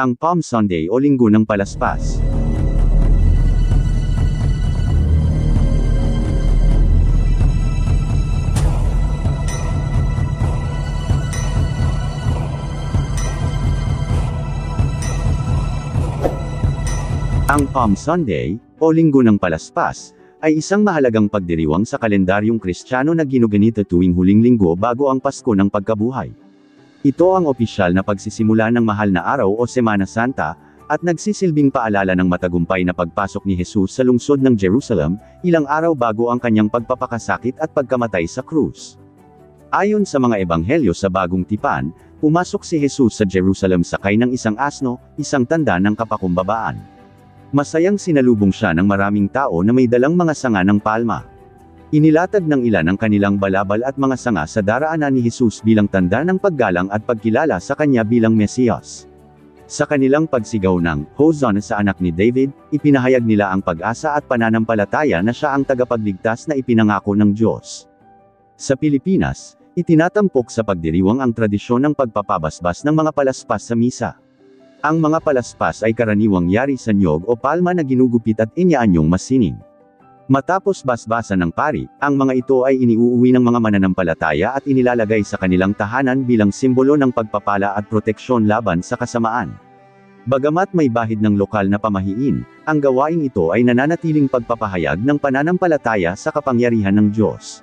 Ang Palm Sunday o Linggo ng Palaspas. Ang Palm Sunday, o Linggo ng Palaspas, ay isang mahalagang pagdiriwang sa kalendaryong Kristiyano na ginuganito tuwing huling linggo bago ang Pasko ng Pagkabuhay. Ito ang opisyal na pagsisimula ng mahal na araw o Semana Santa, at nagsisilbing paalala ng matagumpay na pagpasok ni Jesus sa lungsod ng Jerusalem, ilang araw bago ang kanyang pagpapakasakit at pagkamatay sa krus. Ayon sa mga ebanghelyo sa Bagong Tipan, pumasok si Jesus sa Jerusalem sakay ng isang asno, isang tanda ng kapakumbabaan. Masayang sinalubong siya ng maraming tao na may dalang mga sanga ng palma. Inilatag ng ilan ang kanilang balabal at mga sanga sa daraanan ni Jesus bilang tanda ng paggalang at pagkilala sa kanya bilang Mesiyas. Sa kanilang pagsigaw ng Hosanna sa anak ni David, ipinahayag nila ang pag-asa at pananampalataya na siya ang tagapagligtas na ipinangako ng Diyos. Sa Pilipinas, itinatampok sa pagdiriwang ang tradisyon ng pagpapabasbas ng mga palaspas sa misa. Ang mga palaspas ay karaniwang yari sa niyog o palma na ginugupit at inyaanyong masining. Matapos basbasan ng pari, ang mga ito ay iniuuwi ng mga mananampalataya at inilalagay sa kanilang tahanan bilang simbolo ng pagpapala at proteksyon laban sa kasamaan. Bagamat may bahid ng lokal na pamahiin, ang gawaing ito ay nananatiling pagpapahayag ng pananampalataya sa kapangyarihan ng Diyos.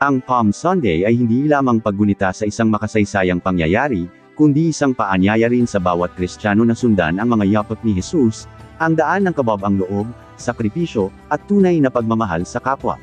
Ang Palm Sunday ay hindi lamang paggunita sa isang makasaysayang pangyayari, kundi isang paanyaya rin sa bawat Kristiyano na sundan ang mga yapak ni Jesus, ang daan ng kababang loob, sakripisyo, at tunay na pagmamahal sa kapwa.